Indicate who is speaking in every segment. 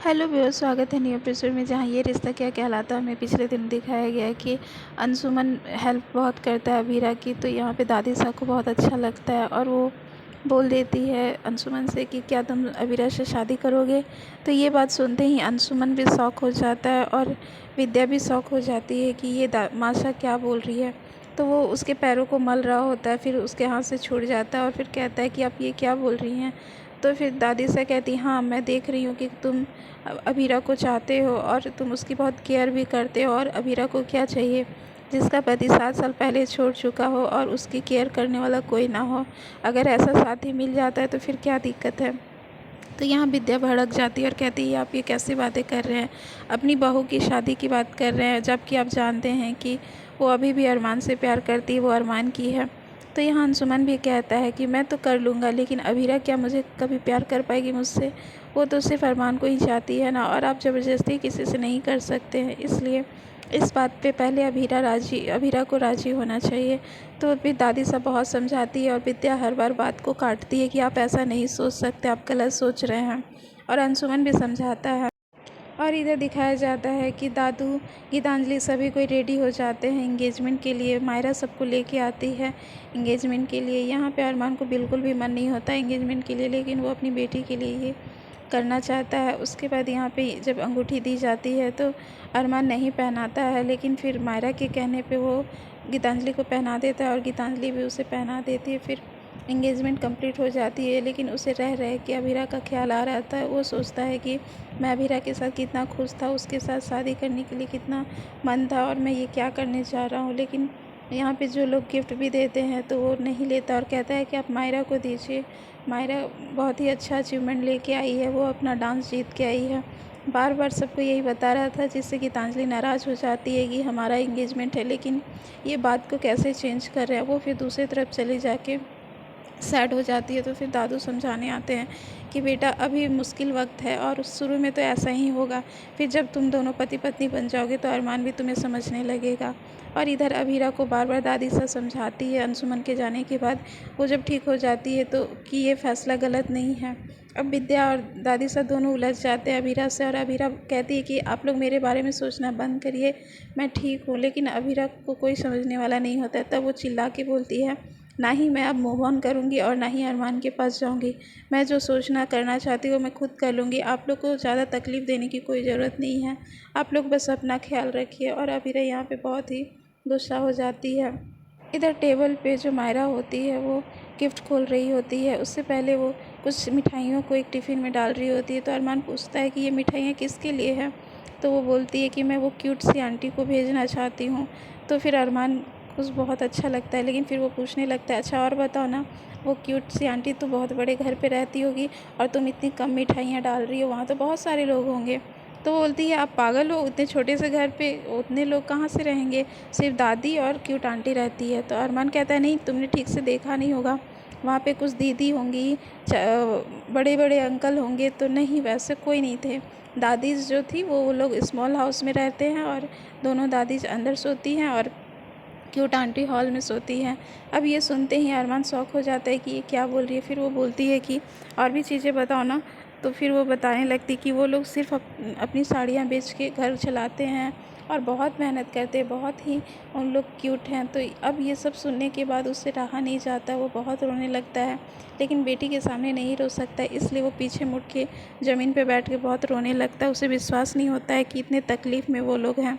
Speaker 1: Hello viewers, स्वागत है new episode में। जहाँ ये रिश्ता क्या कहलाता है हमें पिछले दिन दिखाया गया है कि अंशुमन हेल्प बहुत करता है अभीरा की। तो यहाँ पे दादी साहब को बहुत अच्छा लगता है और वो बोल देती है अंशुमन से कि क्या तुम अभीरा से शादी करोगे। तो ये बात सुनते ही अंशुमन भी शौक हो जाता है और विद्या भी शौक हो जाती है कि ये माशा क्या बोल रही है। तो वो उसके पैरों को मल रहा होता है, फिर उसके हाथ से छूट जाता है और फिर कहता है कि आप ये क्या बोल रही हैं। तो फिर दादी से कहती, हाँ मैं देख रही हूँ कि तुम अभीरा को चाहते हो और तुम उसकी बहुत केयर भी करते हो। और अभीरा को क्या चाहिए, जिसका पति 7 साल पहले छोड़ चुका हो और उसकी केयर करने वाला कोई ना हो। अगर ऐसा साथी मिल जाता है तो फिर क्या दिक्कत है। तो यहाँ विद्या भड़क जाती है और कहती है आप ये कैसी बातें कर रहे हैं, अपनी बहू की शादी की बात कर रहे हैं, जबकि आप जानते हैं कि वो अभी भी अरमान से प्यार करती है, वो अरमान की है। तो यहाँ अंशुमन भी कहता है कि मैं तो कर लूँगा, लेकिन अभीरा क्या मुझे कभी प्यार कर पाएगी मुझसे। वो तो सिर्फ अरमान को ही चाहती है ना, और आप ज़बरदस्ती किसी से नहीं कर सकते हैं। इसलिए इस बात पे पहले अभीरा को राज़ी होना चाहिए। तो फिर दादी साहब बहुत समझाती है और विद्या हर बार बात को काटती है कि आप ऐसा नहीं सोच सकते, आप गलत सोच रहे हैं। और अंशुमन भी समझाता है। और इधर दिखाया जाता है कि दादू, गीतांजलि सभी कोई रेडी हो जाते हैं एंगेजमेंट के लिए। मायरा सबको लेके आती है एंगेजमेंट के लिए। यहाँ पे अरमान को बिल्कुल भी मन नहीं होता एंगेजमेंट के लिए, लेकिन वो अपनी बेटी के लिए ये करना चाहता है। उसके बाद यहाँ पे जब अंगूठी दी जाती है तो अरमान नहीं पहनाता है, लेकिन फिर मायरा के कहने पे वो गीतांजलि को पहना देता है और गीतांजलि भी उसे पहना देती है। फिर एंगेजमेंट कंप्लीट हो जाती है, लेकिन उसे रह रह के अभीरा का ख्याल आ रहा था। वो सोचता है कि मैं अभीरा के साथ कितना खुश था, उसके साथ शादी करने के लिए कितना मन था, और मैं ये क्या करने जा रहा हूँ। लेकिन यहाँ पे जो लोग गिफ्ट भी देते हैं तो वो नहीं लेता और कहता है कि आप मायरा को दीजिए। मायरा बहुत ही अच्छा अचीवमेंट लेके आई है, वो अपना डांस जीत के आई है। बार बार सबको यही बता रहा था, जिससे गीतांजलि नाराज़ हो जाती है कि हमारा एंगेजमेंट है, लेकिन ये बात को कैसे चेंज कर रहे हैं। वो फिर दूसरी तरफ चली जाके सैड हो जाती है। तो फिर दादू समझाने आते हैं कि बेटा अभी मुश्किल वक्त है और शुरू में तो ऐसा ही होगा, फिर जब तुम दोनों पति पत्नी बन जाओगे तो अरमान भी तुम्हें समझने लगेगा। और इधर अभीरा को बार बार दादी से समझाती है अंशुमन के जाने के बाद। वो जब ठीक हो जाती है तो कि ये फ़ैसला गलत नहीं है। अब विद्या और दादी साहब दोनों उलझ जाते हैं अभीरा से, और अभीरा कहती है कि आप लोग मेरे बारे में सोचना बंद करिए, मैं ठीक हूँ। लेकिन अभीरा को कोई समझने वाला नहीं होता है। तब वो चिल्ला के बोलती है, ना ही मैं अब मूव ऑन करूँगी और ना ही अरमान के पास जाऊँगी। मैं जो सोचना करना चाहती हूँ मैं खुद कर लूँगी। आप लोग को ज़्यादा तकलीफ़ देने की कोई ज़रूरत नहीं है, आप लोग बस अपना ख्याल रखिए। और अभीरा यहाँ पे बहुत ही गुस्सा हो जाती है। इधर टेबल पे जो मायरा होती है वो गिफ्ट खोल रही होती है। उससे पहले वो कुछ मिठाइयों को एक टिफ़िन में डाल रही होती है। तो अरमान पूछता है कि ये मिठाइयाँ किसके लिए है। तो वो बोलती है कि मैं वो क्यूट सी आंटी को भेजना चाहती हूँ। तो फिर अरमान को बहुत अच्छा लगता है, लेकिन फिर वो पूछने लगता है, अच्छा और बताओ ना, वो क्यूट सी आंटी तो बहुत बड़े घर पे रहती होगी और तुम इतनी कम मिठाइयाँ डाल रही हो, वहाँ तो बहुत सारे लोग होंगे। तो वो बोलती है आप पागल हो, उतने छोटे से घर पे उतने लोग कहाँ से रहेंगे, सिर्फ दादी और क्यूट आंटी रहती है। तो अरमान कहता है नहीं, तुमने ठीक से देखा नहीं होगा, वहाँ पे कुछ दीदी होंगी, बड़े बड़े अंकल होंगे। तो नहीं, वैसे कोई नहीं थे। दादी जो थी वो लोग स्मॉल हाउस में रहते हैं और दोनों दादी अंदर सोती हैं और क्यूट आंटी हॉल में सोती है। अब ये सुनते ही अरमान शौक हो जाता है कि ये क्या बोल रही है। फिर वो बोलती है कि और भी चीज़ें बताओ ना। तो फिर वो बताने लगती कि वो लोग सिर्फ अपनी साड़ियाँ बेच के घर चलाते हैं और बहुत मेहनत करते हैं, बहुत ही उन लोग क्यूट हैं। तो अब ये सब सुनने के बाद उससे रहा नहीं जाता, वो बहुत रोने लगता है, लेकिन बेटी के सामने नहीं रो सकता, इसलिए वो पीछे मुड़ के ज़मीन पे बैठ के बहुत रोने लगता है। उसे विश्वास नहीं होता है कि इतने तकलीफ़ में वो लोग हैं।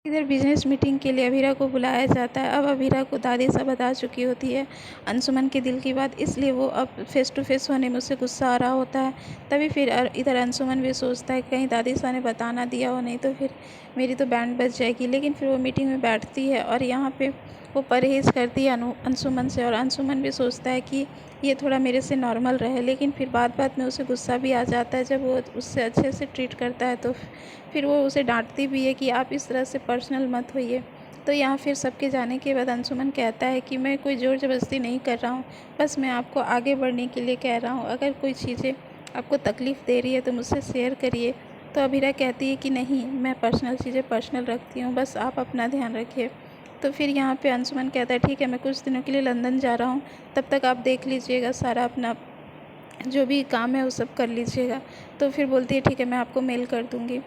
Speaker 1: इधर बिजनेस मीटिंग के लिए अभीरा को बुलाया जाता है। अब अभीरा को दादी साहब बता चुकी होती है अंशुमन के दिल की बात, इसलिए वो अब फेस टू फेस होने में उससे गुस्सा आ रहा होता है। तभी फिर इधर अंशुमन भी सोचता है कहीं दादी साहब ने बता ना दिया हो, नहीं तो फिर मेरी तो बैंड बज जाएगी। लेकिन फिर वो मीटिंग में बैठती है और यहाँ पे वो परहेज़ करती है अंशुमन से, और अंशुमन भी सोचता है कि ये थोड़ा मेरे से नॉर्मल रहे। लेकिन फिर बात बात में उसे गुस्सा भी आ जाता है जब वो उससे अच्छे से ट्रीट करता है। तो फिर वो उसे डांटती भी है कि आप इस तरह से पर्सनल मत होइए। तो यहाँ फिर सबके जाने के बाद अंशुमन कहता है कि मैं कोई ज़ोर ज़बरदस्ती नहीं कर रहा हूँ, बस मैं आपको आगे बढ़ने के लिए कह रहा हूँ। अगर कोई चीज़ें आपको तकलीफ़ दे रही है तो मुझसे शेयर करिए। तो अभीरा कहती है कि नहीं, मैं पर्सनल चीज़ें पर्सनल रखती हूँ, बस आप अपना ध्यान रखिए। तो फिर यहाँ पे अंशुमन कहता है ठीक है, मैं कुछ दिनों के लिए लंदन जा रहा हूँ, तब तक आप देख लीजिएगा, सारा अपना जो भी काम है वो सब कर लीजिएगा। तो फिर बोलती है ठीक है मैं आपको मेल कर दूँगी।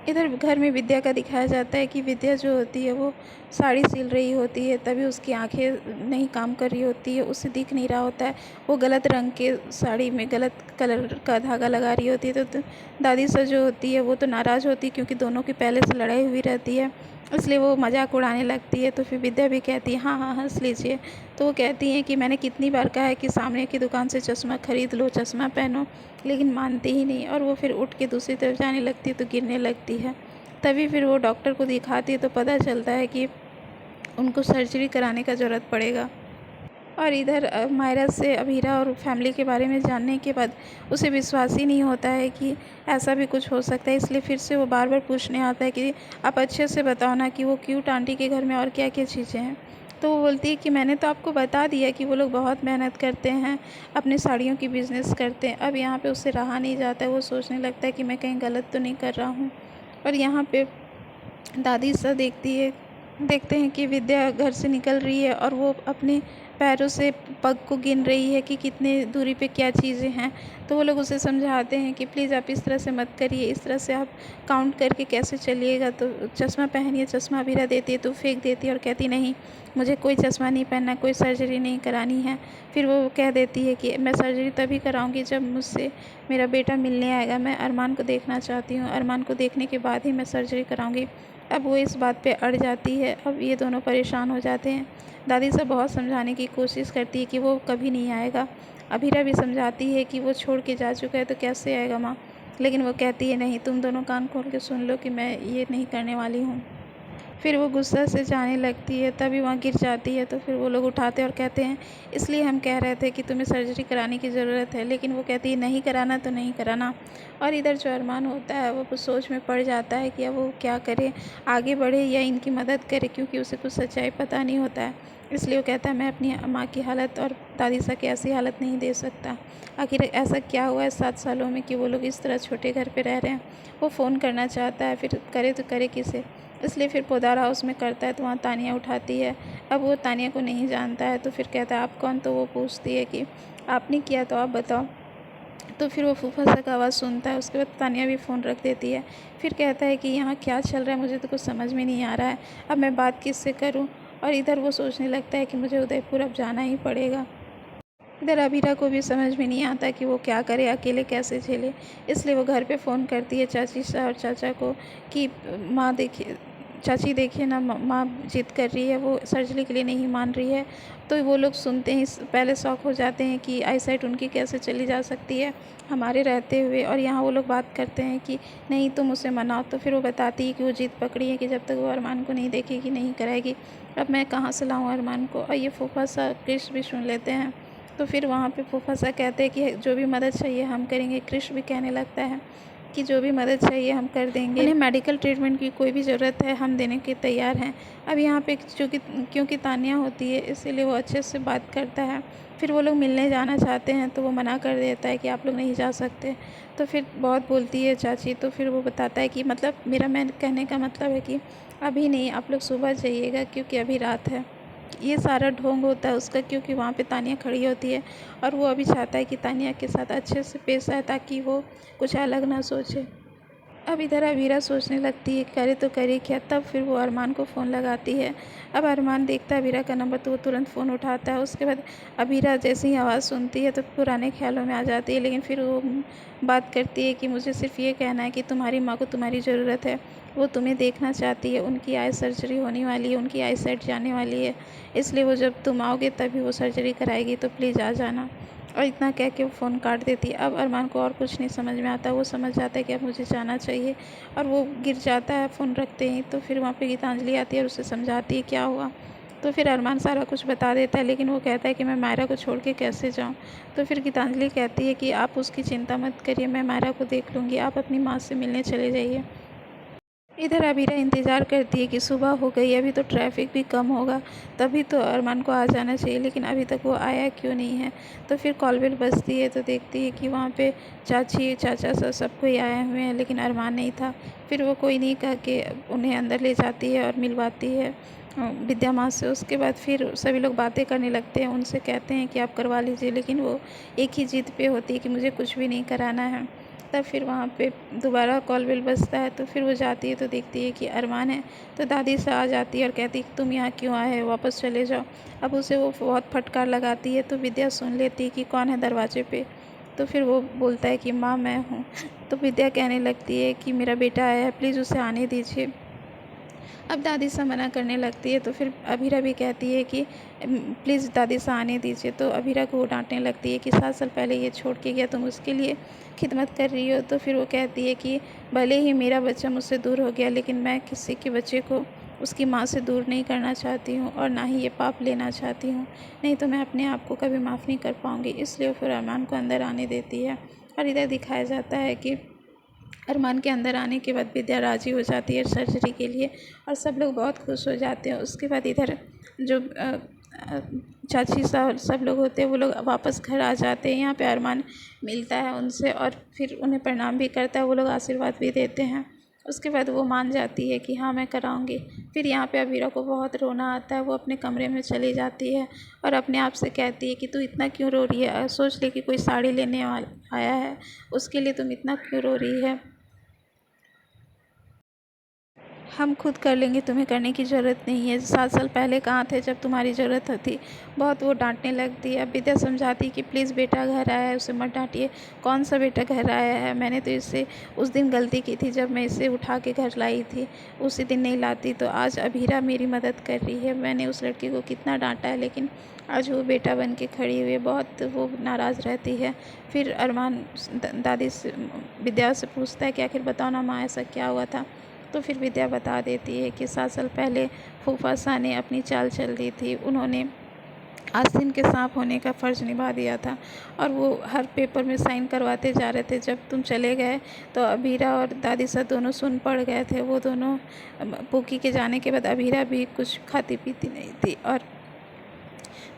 Speaker 1: इधर घर में विद्या का दिखाया जाता है कि विद्या जो होती है वो साड़ी सिल रही होती है, तभी उसकी आँखें नहीं काम कर रही होती है, उसे दिख नहीं रहा होता है। वो गलत रंग के साड़ी में गलत कलर का धागा लगा रही होती है, तो दादी सा जो होती है वो तो नाराज़ होती है क्योंकि दोनों की पहले से लड़ाई हुई रहती है, इसलिए वो मज़ाक उड़ाने लगती है। तो फिर विद्या भी कहती है हाँ, हाँ, हँस लीजिए। तो वो कहती हैं कि मैंने कितनी बार कहा है कि सामने की दुकान से चश्मा खरीद लो, चश्मा पहनो, लेकिन मानती ही नहीं और वो फिर उठ के दूसरी तरफ जाने लगती है तो गिरने लगती है। तभी फिर वो डॉक्टर को दिखाती है तो पता चलता है कि उनको सर्जरी कराने का ज़रूरत पड़ेगा। और इधर मायरा से अभीरा और फैमिली के बारे में जानने के बाद उसे विश्वास ही नहीं होता है कि ऐसा भी कुछ हो सकता है, इसलिए फिर से वो बार बार पूछने आता है कि आप अच्छे से बताओ ना कि वो क्यूट आंटी के घर में और क्या क्या चीज़ें हैं। तो वो बोलती है कि मैंने तो आपको बता दिया कि वो लोग बहुत मेहनत करते हैं, अपने साड़ियों की बिज़नेस करते हैं। अब यहाँ पे उससे रहा नहीं जाता है, वो सोचने लगता है कि मैं कहीं गलत तो नहीं कर रहा हूँ। और यहाँ पे दादी सा देखते हैं कि विद्या घर से निकल रही है और वो अपने पैरों से पग को गिन रही है कि कितने दूरी पे क्या चीज़ें हैं। तो वो लोग उसे समझाते हैं कि प्लीज़ आप इस तरह से मत करिए, इस तरह से आप काउंट करके कैसे चलिएगा। तो चश्मा पहनिए, चश्मा अभीरा देती है तो फेंक देती है और कहती नहीं, मुझे कोई चश्मा नहीं पहनना, कोई सर्जरी नहीं करानी है। फिर वो कह देती है कि मैं सर्जरी तभी कराऊंगी जब मुझसे मेरा बेटा मिलने आएगा, मैं अरमान को देखना चाहती हूँ, अरमान को देखने के बाद ही मैं सर्जरी कराऊंगी। अब वो इस बात पे अड़ जाती है। अब ये दोनों परेशान हो जाते हैं। दादी से बहुत समझाने की कोशिश करती है कि वो कभी नहीं आएगा। अभीरा भी समझाती है कि वो छोड़ के जा चुका है तो कैसे आएगा माँ, लेकिन वो कहती है नहीं, तुम दोनों कान खोल के सुन लो कि मैं ये नहीं करने वाली हूँ। फिर वो गुस्सा से जाने लगती है, तभी वहाँ गिर जाती है। तो फिर वो लोग उठाते और कहते हैं इसलिए हम कह रहे थे कि तुम्हें सर्जरी कराने की ज़रूरत है, लेकिन वो कहती है नहीं कराना तो नहीं कराना। और इधर जो अरमान होता है वो कुछ सोच में पड़ जाता है कि अब वो क्या करे, आगे बढ़े या इनकी मदद करे, क्योंकि उसे कुछ सच्चाई पता नहीं होता है। इसलिए वो कहता है मैं अपनी माँ की हालत और दादी सा की ऐसी हालत नहीं दे सकता। आखिर ऐसा क्या हुआ है 7 सालों में कि वो लोग इस तरह छोटे घर पे रह रहे हैं। वो फ़ोन करना चाहता है, फिर करे तो करे किसे, इसलिए फिर पोदार हाउस में करता है तो वहाँ तानिया उठाती है। अब वो तानिया को नहीं जानता है तो फिर कहता है आप कौन, तो वो पूछती है कि आपने किया तो आप बताओ। तो फिर वो फूफा सा का आवाज़ सुनता है। उसके बाद तानिया भी फ़ोन रख देती है। फिर कहता है कि यहाँ क्या चल रहा है, मुझे तो कुछ समझ में नहीं आ रहा है, अब मैं बात किससे करूँ। और इधर वो सोचने लगता है कि मुझे उदयपुर अब जाना ही पड़ेगा। इधर अबीरा को भी समझ में नहीं आता कि वो क्या करे, अकेले कैसे झेले। इसलिए वो घर पे फ़ोन करती है चाची सा और चाचा को कि माँ देखिए, चाची देखिए ना, माँ ज़िद कर रही है, वो सर्जरी के लिए नहीं मान रही है। तो वो लोग सुनते ही पहले शॉक हो जाते हैं कि आईसाइट उनकी कैसे चली जा सकती है हमारे रहते हुए। और यहाँ वो लोग बात करते हैं कि नहीं तुम उसे मनाओ। तो फिर वो बताती है कि वो ज़िद पकड़ी है कि जब तक वो अरमान को नहीं देखेगी नहीं कराएगी। अब मैं कहाँ से लाऊँ अरमान को। और ये फूफा सा कृष भी सुन लेते हैं। तो फिर वहाँ पे फूफा सा कहते हैं कि जो भी मदद चाहिए हम करेंगे। कृष भी कहने लगता है कि जो भी मदद चाहिए हम कर देंगे, उन्हें मेडिकल ट्रीटमेंट की कोई भी ज़रूरत है हम देने के तैयार हैं। अब यहाँ पे क्योंकि तानिया होती है इसीलिए वो अच्छे से बात करता है। फिर वो लोग मिलने जाना चाहते हैं तो वो मना कर देता है कि आप लोग नहीं जा सकते। तो फिर बहुत बोलती है चाची। तो फिर वो बताता है कि मतलब मैं कहने का मतलब है कि अभी नहीं, आप लोग सुबह जाइएगा क्योंकि अभी रात है। ये सारा ढोंग होता है उसका, क्योंकि वहाँ पे तानिया खड़ी होती है और वो अभी चाहता है कि तानिया के साथ अच्छे से पेश आए ताकि वो कुछ अलग ना सोचे। अब इधर अबीरा सोचने लगती है करे तो करे क्या। तब फिर वो अरमान को फ़ोन लगाती है। अब अरमान देखता है अबीरा का नंबर तो वो तुरंत फ़ोन उठाता है। उसके बाद अबीरा जैसे ही आवाज़ सुनती है तो पुराने ख्यालों में आ जाती है, लेकिन फिर वो बात करती है कि मुझे सिर्फ ये कहना है कि तुम्हारी माँ को तुम्हारी ज़रूरत है, वो तुम्हें देखना चाहती है, उनकी आई सर्जरी होने वाली है, उनकी आई साइट जाने वाली है, इसलिए वो जब तुम आओगे तभी वो सर्जरी कराएगी, तो प्लीज़ आ जाना। और इतना कह के वो फ़ोन काट देती है। अब अरमान को और कुछ नहीं समझ में आता, वो समझ जाता है कि अब मुझे जाना चाहिए और वो गिर जाता है फ़ोन रखते ही। तो फिर वहाँ पे गीतांजलि आती है और उसे समझाती है क्या हुआ। तो फिर अरमान सारा कुछ बता देता है, लेकिन वो कहता है कि मैं मायरा को छोड़ के कैसे जाऊँ। तो फिर गीतांजलि कहती है कि आप उसकी चिंता मत करिए, मैं मायरा को देख लूँगी, आप अपनी माँ से मिलने चले जाइए। इधर अबीरा इंतज़ार करती है कि सुबह हो गई, अभी तो ट्रैफिक भी कम होगा, तभी तो अरमान को आ जाना चाहिए, लेकिन अभी तक वो आया क्यों नहीं है। तो फिर कॉल बेल बजती है तो देखती है कि वहाँ पे चाची चाचा सब कोई आए हुए हैं, लेकिन अरमान नहीं था। फिर वो कोई नहीं कह के उन्हें अंदर ले जाती है और मिलवाती है विद्या माँ से। उसके बाद फिर सभी लोग बातें करने लगते हैं, उनसे कहते हैं कि आप करवा लीजिए, लेकिन वो एक ही ज़िद पे होती है कि मुझे कुछ भी नहीं कराना है। तब फिर वहाँ पे दोबारा कॉल बेल बजता है। तो फिर वो जाती है तो देखती है कि अरमान है। तो दादी से आ जाती है और कहती है तुम यहाँ क्यों आए हो, वापस चले जाओ। अब उसे वो बहुत फटकार लगाती है। तो विद्या सुन लेती है कि कौन है दरवाजे पे। तो फिर वो बोलता है कि माँ मैं हूँ। तो विद्या कहने लगती है कि मेरा बेटा आया है, प्लीज़ उसे आने दीजिए। अब दादी सा मना करने लगती है। तो फिर अभीरा भी कहती है कि प्लीज़ दादी सा आने दीजिए। तो अभीरा को वो डांटने लगती है कि 7 साल पहले ये छोड़ के गया, तुम उसके लिए खिदमत कर रही हो। तो फिर वो कहती है कि भले ही मेरा बच्चा मुझसे दूर हो गया, लेकिन मैं किसी के बच्चे को उसकी माँ से दूर नहीं करना चाहती हूँ और ना ही ये पाप लेना चाहती हूँ। नहीं तो मैं अपने आप को कभी माफ़ नहीं कर पाऊँगी। इसलिए वो फिर अरमान को अंदर आने देती है। और इधर दिखाया जाता है कि अरमान के अंदर आने के बाद विद्या राज़ी हो जाती है सर्जरी के लिए और सब लोग बहुत खुश हो जाते हैं। उसके बाद इधर जो चाची सब लोग होते हैं वो लोग वापस घर आ जाते हैं। यहाँ पे अरमान मिलता है उनसे और फिर उन्हें प्रणाम भी करता है, वो लोग आशीर्वाद भी देते हैं। उसके बाद वो मान जाती है कि हाँ मैं कराऊंगी। फिर यहाँ पे अबीरा को बहुत रोना आता है। वो अपने कमरे में चली जाती है और अपने आप से कहती है कि तू इतना क्यों रो रही है, सोच ले कि कोई साड़ी लेने आया है, उसके लिए तुम इतना क्यों रो रही है, हम खुद कर लेंगे, तुम्हें करने की ज़रूरत नहीं है। 7 साल पहले कहाँ थे जब तुम्हारी ज़रूरत थी। बहुत वो डांटने लगती है। अब विद्या समझाती कि प्लीज़ बेटा घर आया है, उसे मत डांटिए। कौन सा बेटा घर आया है, मैंने तो इससे उस दिन गलती की थी जब मैं इसे उठा के घर लाई थी, उसी दिन नहीं लाती तो आज अभीरा मेरी मदद कर रही है। मैंने उस लड़की को कितना डांटा है, लेकिन आज वो बेटा बन के खड़ी हुई है। बहुत वो नाराज़ रहती है। फिर अरमान दादी से विद्या से पूछता है कि आखिर बताओ ना माँ, ऐसा क्या हुआ था। तो फिर विद्या बता देती है कि 7 साल पहले फूफा सा ने अपनी चाल चल दी थी। उन्होंने आस्तीन के सांप होने का फ़र्ज़ निभा दिया था और वो हर पेपर में साइन करवाते जा रहे थे। जब तुम चले गए तो अभीरा और दादी सा दोनों सुन पड़ गए थे। वो दोनों पुकी के जाने के बाद अभीरा भी कुछ खाती पीती नहीं थी और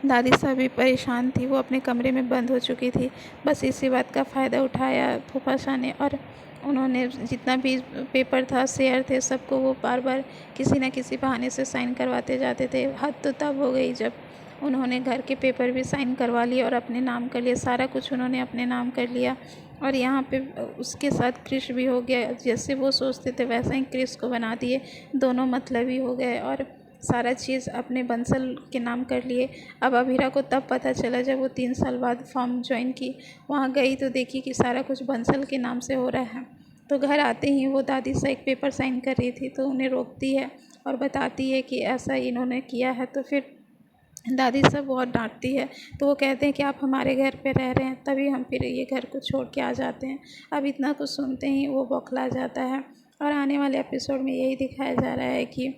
Speaker 1: दादी साहब भी परेशान थी। वो अपने कमरे में बंद हो चुकी थी। बस इसी बात का फ़ायदा उठाया फूफा शाह ने और उन्होंने जितना भी पेपर था, शेयर थे, सबको वो बार बार किसी न किसी बहाने से साइन करवाते जाते थे। हद तो तब हो गई जब उन्होंने घर के पेपर भी साइन करवा लिए और अपने नाम कर लिए। सारा कुछ उन्होंने अपने नाम कर लिया और यहाँ पे उसके साथ क्रिश भी हो गया। जैसे वो सोचते थे वैसा ही क्रिश को बना दिए। दोनों मतलबी हो गए और सारा चीज़ अपने बंसल के नाम कर लिए। अब अभीरा को तब पता चला जब वो 3 साल बाद फॉर्म ज्वाइन की। वहाँ गई तो देखी कि सारा कुछ बंसल के नाम से हो रहा है। तो घर आते ही वो दादी से एक पेपर साइन कर रही थी तो उन्हें रोकती है और बताती है कि ऐसा इन्होंने किया है। तो फिर दादी सब बहुत डांटती है। तो वो कहते हैं कि आप हमारे घर पे रह रहे हैं, तभी हम फिर ये घर को छोड़ के आ जाते हैं। अब इतना कुछ सुनते ही वो बौखला जाता है और आने वाले एपिसोड में यही दिखाया जा रहा है कि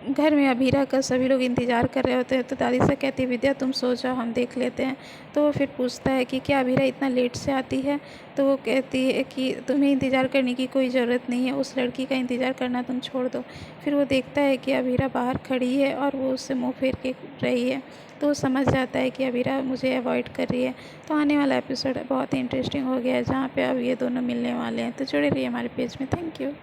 Speaker 1: घर में अभीरा का सभी लोग इंतज़ार कर रहे होते हैं। तो दादी से कहती है विद्या तुम सो जाओ, हम देख लेते हैं। तो वो फिर पूछता है कि क्या अभीरा इतना लेट से आती है। तो वो कहती है कि तुम्हें इंतज़ार करने की कोई ज़रूरत नहीं है, उस लड़की का इंतज़ार करना तुम छोड़ दो। फिर वो देखता है कि अभीरा बाहर खड़ी है और वो उससे मुँह फेर के रही है। तो वो समझ जाता है कि अभीरा मुझे अवॉइड कर रही है। तो आने वाला एपिसोड बहुत ही इंटरेस्टिंग हो गया है जहाँ पे अब ये दोनों मिलने वाले हैं। तो जुड़े रहिए हमारे पेज में। Thank you.